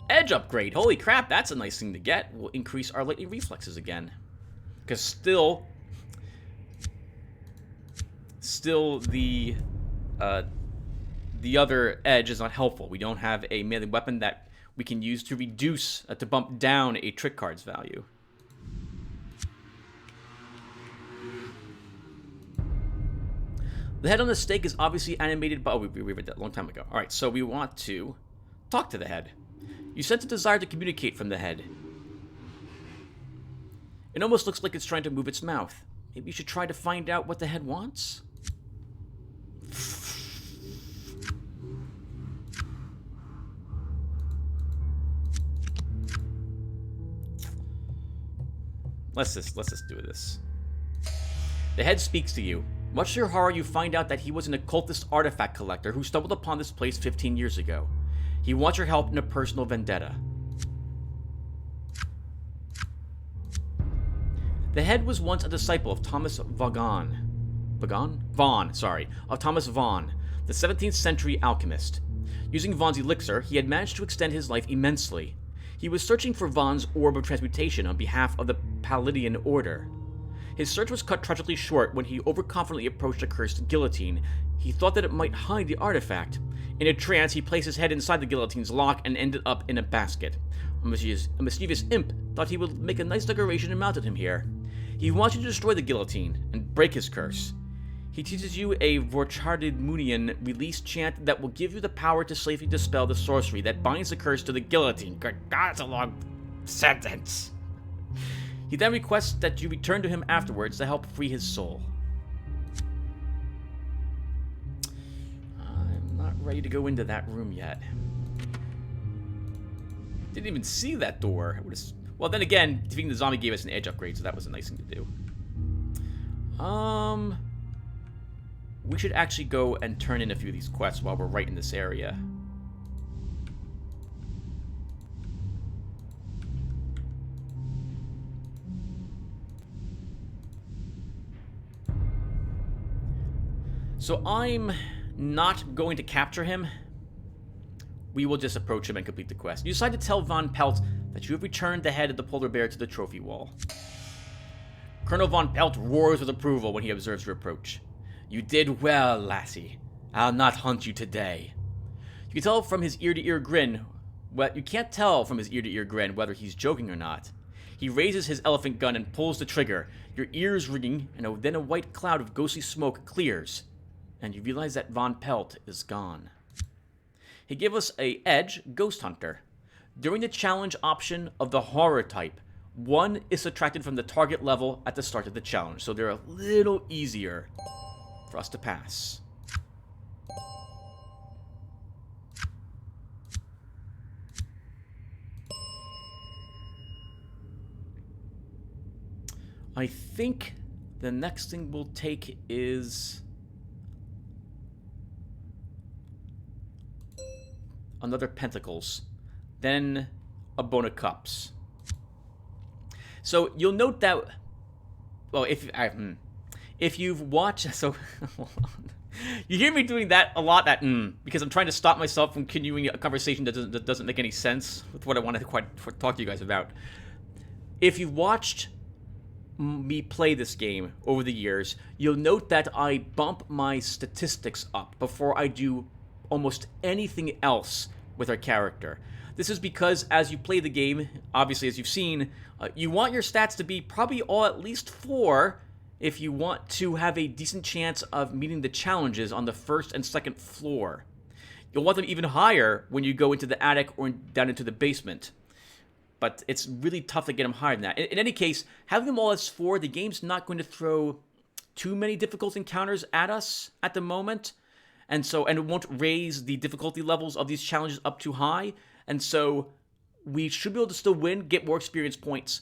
Edge upgrade. Holy crap, that's a nice thing to get. We'll increase our lightning reflexes again. Because still the other edge is not helpful. We don't have a melee weapon that we can use to reduce, to bump down a trick card's value. The head on the stake is obviously animated by... Oh, we read that a long time ago. Alright, so we want to talk to the head. You sense a desire to communicate from the head. It almost looks like it's trying to move its mouth. Maybe you should try to find out what the head wants? Let's just do this. The head speaks to you. Much to your horror, you find out that he was an occultist artifact collector who stumbled upon this place 15 years ago. He wants your help in a personal vendetta. The head was once a disciple of Thomas Vaughan, of Thomas Vaughan, the 17th century alchemist. Using Vaughan's elixir, he had managed to extend his life immensely. He was searching for Vaughan's orb of transmutation on behalf of the Palladian Order. His search was cut tragically short when he overconfidently approached a cursed guillotine. He thought that it might hide the artifact. In a trance, he placed his head inside the guillotine's lock and ended up in a basket. A mischievous imp thought he would make a nice decoration and mounted him here. He wants you to destroy the guillotine and break his curse. He teaches you a Vorchardmunian release chant that will give you the power to safely dispel the sorcery that binds the curse to the guillotine. Good God, it's a long sentence. He then requests that you return to him afterwards to help free his soul. I'm not ready to go into that room yet. Didn't even see that door. Well, then again, defeating the zombie gave us an edge upgrade, so that was a nice thing to do. We should actually go and turn in a few of these quests while we're right in this area. So I'm not going to capture him. We will just approach him and complete the quest. You decide to tell Von Pelt that you have returned the head of the polar bear to the trophy wall. Colonel Von Pelt roars with approval when he observes your approach. You did well, lassie. I'll not hunt you today. You can tell from his ear-to-ear grin. Well, you can't tell from his ear-to-ear grin whether he's joking or not. He raises his elephant gun and pulls the trigger, your ears ringing, and then a white cloud of ghostly smoke clears, and you realize that Von Pelt is gone. He gave us a Edge Ghost Hunter. During the challenge option of the horror type, 1 is subtracted from the target level at the start of the challenge, so they're a little easier for us to pass. I think the next thing we'll take is another Pentacles, then a Bone of Cups. So you'll note that, well, if you've watched, so hold on. You hear me doing that a lot, because I'm trying to stop myself from continuing a conversation that doesn't make any sense with what I want to talk to you guys about. If you've watched me play this game over the years, you'll note that I bump my statistics up before I do almost anything else with our character. This is because as you play the game, obviously as you've seen, you want your stats to be probably all at least 4 if you want to have a decent chance of meeting the challenges on the first and second floor. You'll want them even higher when you go into the attic or down into the basement. But it's really tough to get them higher than that. In any case, having them all as 4, the game's not going to throw too many difficult encounters at us at the moment. And it won't raise the difficulty levels of these challenges up too high. And so we should be able to still win, get more experience points.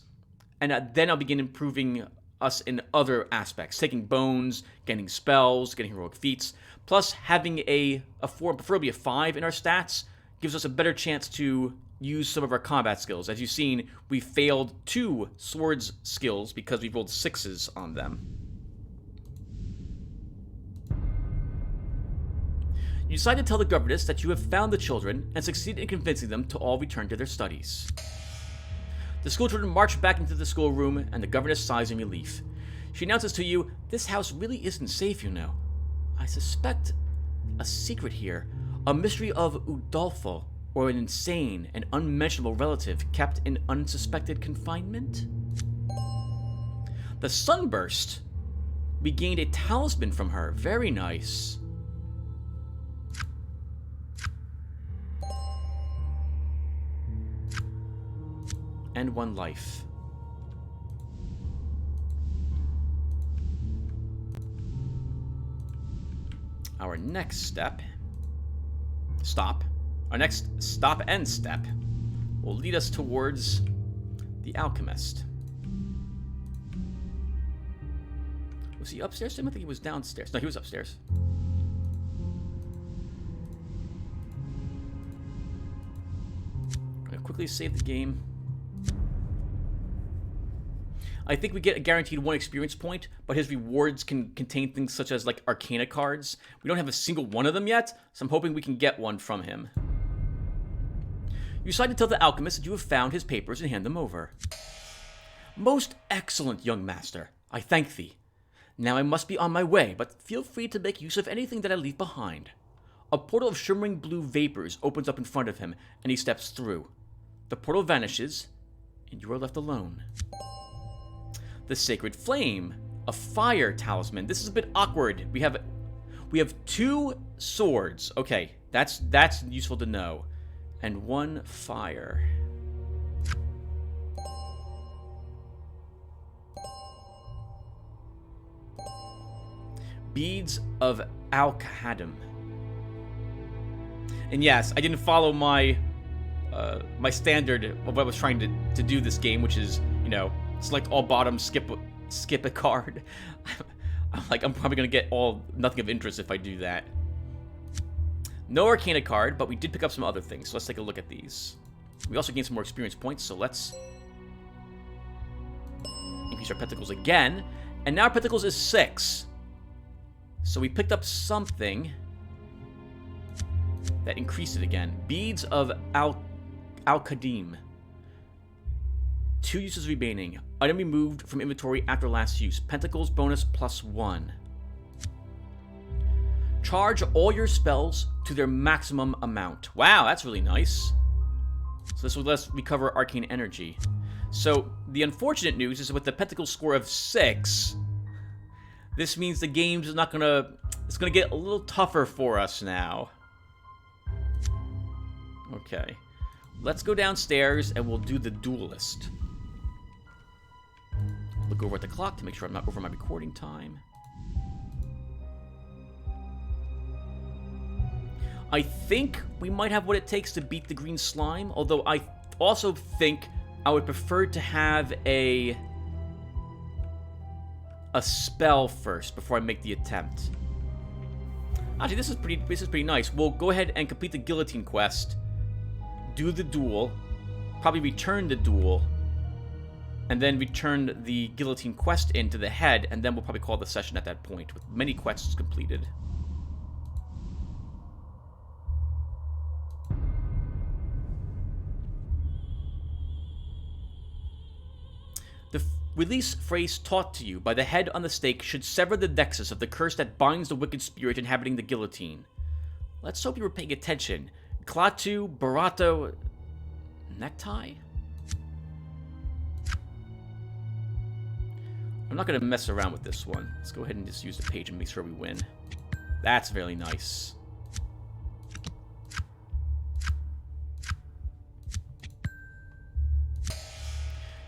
And then I'll begin improving us in other aspects. Taking bones, getting spells, getting heroic feats. Plus having a 4, preferably a 5 in our stats, gives us a better chance to use some of our combat skills. As you've seen, we failed 2 swords skills because we rolled 6s on them. You decide to tell the governess that you have found the children and succeed in convincing them to all return to their studies. The schoolchildren march back into the schoolroom, and the governess sighs in relief. She announces to you, "This house really isn't safe, you know. I suspect a secret here, a mystery of Udolpho, or an insane and unmentionable relative kept in unsuspected confinement." The Sunburst. We gained a talisman from her. Very nice. And 1 life. Our next stop and step will lead us towards the Alchemist. Was he upstairs? I don't think he was downstairs. No, he was upstairs. I'm gonna quickly save the game. I think we get a guaranteed 1 experience point, but his rewards can contain things such as, like, Arcana cards. We don't have a single one of them yet, so I'm hoping we can get one from him. You decide to tell the alchemist that you have found his papers and hand them over. "Most excellent, young master. I thank thee. Now I must be on my way, but feel free to make use of anything that I leave behind." A portal of shimmering blue vapors opens up in front of him, and he steps through. The portal vanishes, and you are left alone. The Sacred Flame, a fire talisman. This is a bit awkward. We have 2 swords. Okay, that's useful to know. And 1 fire. Beads of Al-Khadam. And yes, I didn't follow my my standard of what I was trying to do this game, which is, select all bottom, skip a card. I'm probably gonna get nothing of interest if I do that. No Arcana card, but we did pick up some other things, so let's take a look at these. We also gained some more experience points, so let's increase our Pentacles again. And now our Pentacles is 6. So we picked up something that increased it again. Beads of Al-Qadim. 2 uses remaining. Item removed from inventory after last use. Pentacles bonus +1. Charge all your spells to their maximum amount. Wow, that's really nice. So this will let us recover arcane energy. So the unfortunate news is with the Pentacle score of 6, this means the game's not gonna... It's gonna get a little tougher for us now. Okay. Let's go downstairs and we'll do the duelist. Look over at the clock to make sure I'm not over my recording time. I think we might have what it takes to beat the green slime, although I also think I would prefer to have a spell first before I make the attempt. Actually, this is pretty nice. We'll go ahead and complete the guillotine quest, do the duel, probably return the duel, and then return the guillotine quest into the head, and then we'll probably call the session at that point with many quests completed. The release phrase taught to you by the head on the stake should sever the nexus of the curse that binds the wicked spirit inhabiting the guillotine. Let's hope you were paying attention. Klaatu, Barato, necktie? I'm not going to mess around with this one. Let's go ahead and just use the page and make sure we win. That's very nice.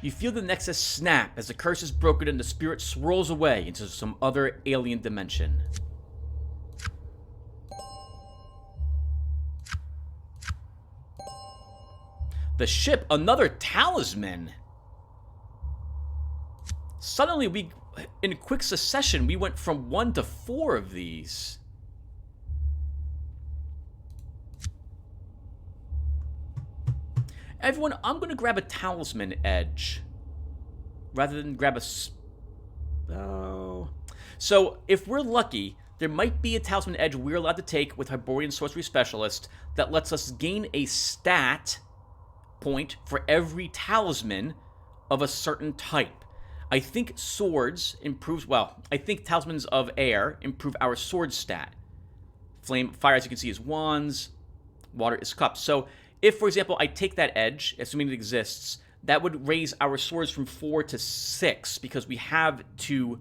You feel the nexus snap as the curse is broken and the spirit swirls away into some other alien dimension. The ship, another talisman. Suddenly, in quick succession, we went from 1 to 4 of these. Everyone, I'm going to grab a talisman edge rather than grab a... Oh. So, if we're lucky, there might be a talisman edge we're allowed to take with Hyborian Sorcery Specialist that lets us gain a stat point for every talisman of a certain type. I think swords improves... Well, I think talismans of air improve our sword stat. Fire, as you can see, is wands. Water is cups. So... if, for example, I take that edge, assuming it exists, that would raise our swords from 4 to 6, because we have 2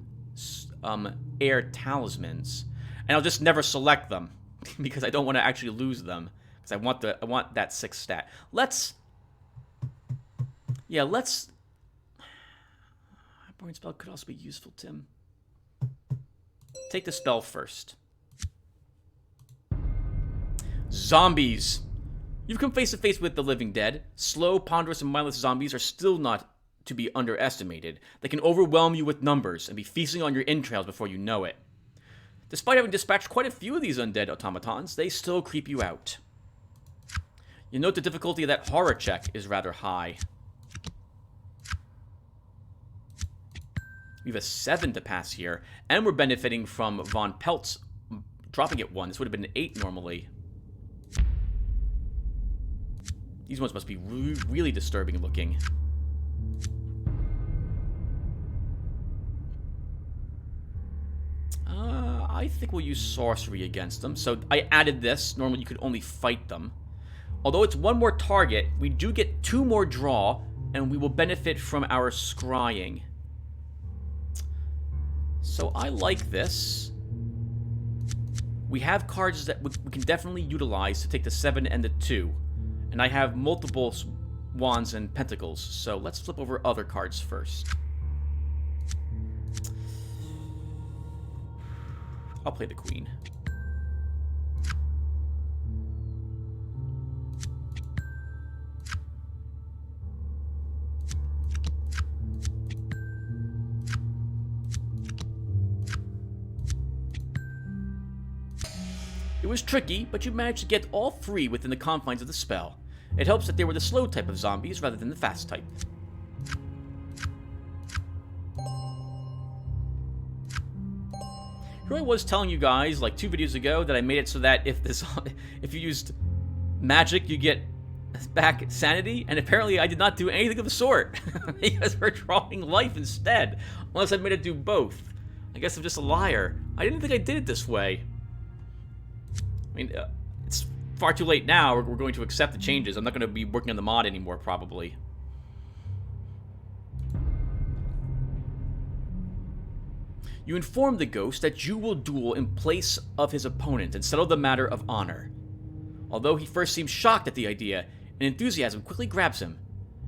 air talismans. And I'll just never select them, because I don't want to actually lose them, because I want that 6 stat. Let's... Hyborian spell could also be useful, Tim. Take the spell first. Zombies. You've come face to face with the living dead. Slow, ponderous, and mindless zombies are still not to be underestimated. They can overwhelm you with numbers and be feasting on your entrails before you know it. Despite having dispatched quite a few of these undead automatons, they still creep you out. You note the difficulty of that horror check is rather high. We have a 7 to pass here, and we're benefiting from Von Pelt's dropping it 1. This would have been an 8 normally. These ones must be really disturbing looking. I think we'll use sorcery against them. So I added this. Normally you could only fight them. Although it's 1 more target, we do get 2 more draw, and we will benefit from our scrying. So I like this. We have cards that we can definitely utilize to take the 7 and the 2. And I have multiple wands and pentacles, so let's flip over other cards first. I'll play the queen. It was tricky, but you managed to get all 3 within the confines of the spell. It helps that they were the slow type of zombies rather than the fast type. Here I was telling you guys, like 2 videos ago, that I made it so that if you used magic, you get back sanity, and apparently I did not do anything of the sort. Because we're drawing life instead. Unless I made it do both. I guess I'm just a liar. I didn't think I did it this way. I mean, it's far too late now. We're going to accept the changes. I'm not going to be working on the mod anymore, probably. You inform the ghost that you will duel in place of his opponent and settle the matter of honor. Although he first seems shocked at the idea, an enthusiasm quickly grabs him.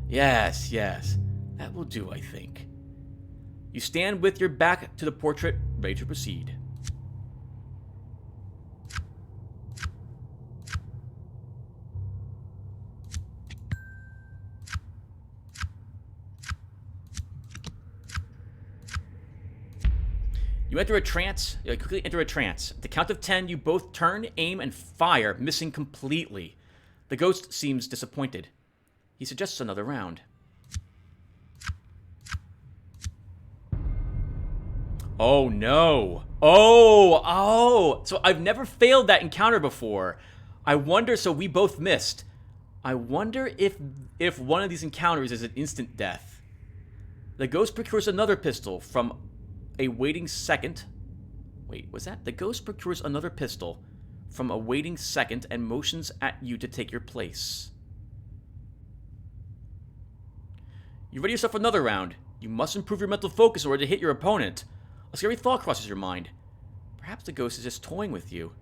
Yes, that will do, I think. You stand with your back to the portrait, ready to proceed. You enter a trance. You quickly enter a trance. At the count of 10, you both turn, aim, and fire, missing completely. The ghost seems disappointed. He suggests another round. Oh no. Oh. So I've never failed that encounter before. I wonder, so we both missed. I wonder if one of these encounters is an instant death. The ghost procures another pistol from a waiting second. Wait, was that? The ghost procures another pistol from a waiting second and motions at you to take your place. You ready yourself for another round. You must improve your mental focus in order to hit your opponent. A scary thought crosses your mind. Perhaps the ghost is just toying with you.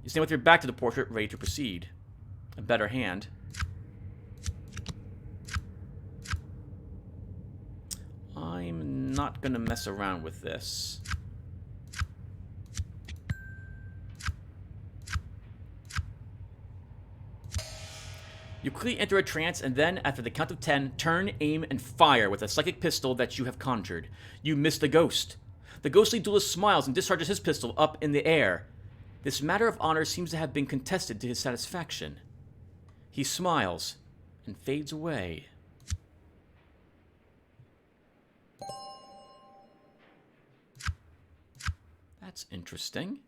You stand with your back to the portrait, ready to proceed. A better hand. I'm not gonna mess around with this. You quickly enter a trance and then, after the count of 10, turn, aim, and fire with a psychic pistol that you have conjured. You miss the ghost. The ghostly duelist smiles and discharges his pistol up in the air. This matter of honor seems to have been contested to his satisfaction. He smiles and fades away. That's interesting.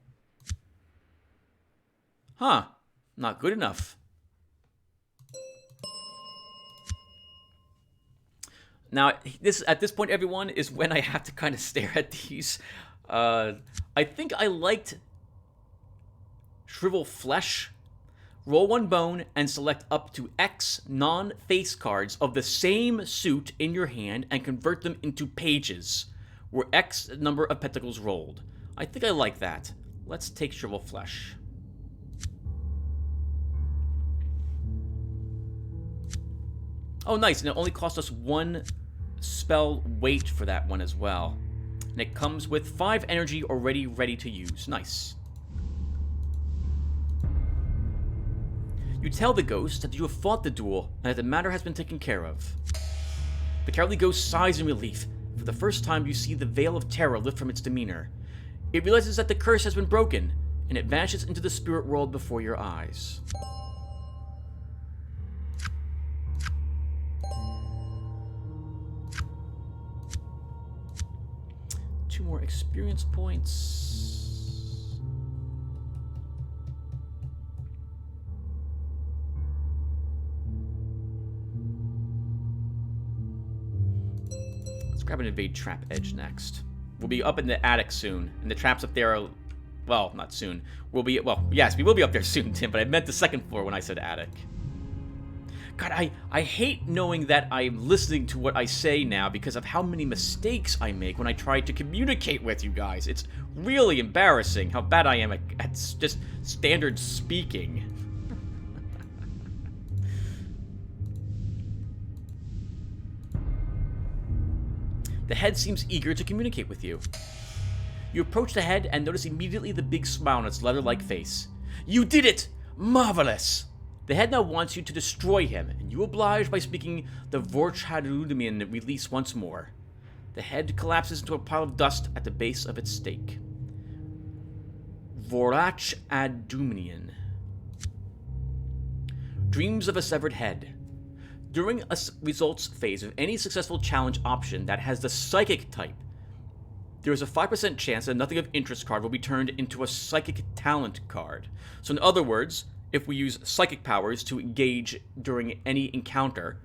Huh. Not good enough. Now, at this point, everyone, is when I have to kind of stare at these. I think I liked Shrivel Flesh. Roll one bone and select up to X non-face cards of the same suit in your hand and convert them into pages, where X number of pentacles rolled. I think I like that. Let's take Shrivel Flesh. Oh, nice. And it only cost us one spell weight for that one as well. And it comes with 5 energy already ready to use. Nice. You tell the ghost that you have fought the duel and that the matter has been taken care of. The cowardly ghost sighs in relief. For the first time, you see the veil of terror lift from its demeanor. It realizes that the curse has been broken, and it vanishes into the spirit world before your eyes. Two more experience points. Let's grab an evade trap edge next. We'll be up in the attic soon, and the traps up there are, well, not soon. Yes, we will be up there soon, Tim, but I meant the second floor when I said attic. God, I hate knowing that I'm listening to what I say now because of how many mistakes I make when I try to communicate with you guys. It's really embarrassing how bad I am at just standard speaking. The head seems eager to communicate with you. You approach the head and notice immediately the big smile on its leather-like face. You did it! Marvelous! The head now wants you to destroy him, and you oblige by speaking the Vorchadrumian release once more. The head collapses into a pile of dust at the base of its stake. Vorchadrumian. Dreams of a severed head. During a results phase of any successful challenge option that has the psychic type, there is a 5% chance that nothing of interest card will be turned into a psychic talent card. So in other words, if we use psychic powers to engage during any encounter.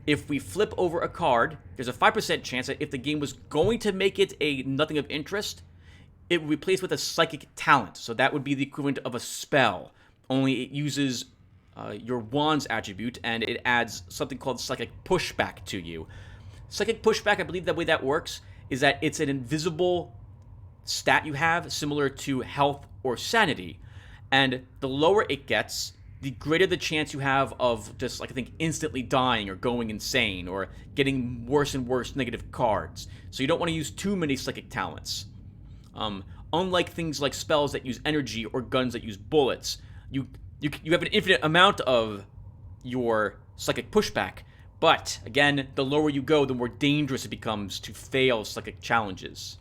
If we flip over a card, there's a 5% chance that if the game was going to make it a nothing of interest, it would be replaced with a psychic talent. So that would be the equivalent of a spell, only it uses your wand's attribute, and it adds something called psychic pushback to you. Psychic pushback, I believe the way that works is that it's an invisible stat you have, similar to health or sanity, and the lower it gets, the greater the chance you have of just, like, I think, instantly dying or going insane or getting worse and worse negative cards. So you don't want to use too many psychic talents. Unlike things like spells that use energy or guns that use bullets, you have an infinite amount of your psychic pushback, but again, the lower you go, the more dangerous it becomes to fail psychic challenges.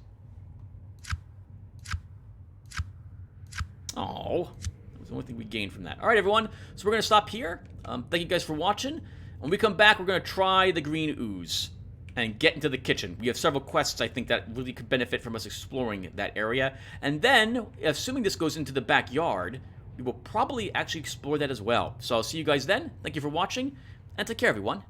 Oh, that's the only thing we gained from that. All right, everyone, so we're going to stop here. Thank you guys for watching. When we come back, we're going to try the green ooze and get into the kitchen. We have several quests, I think, that really could benefit from us exploring that area. And then, assuming this goes into the backyard, we will probably actually explore that as well. So I'll see you guys then. Thank you for watching, and take care, everyone.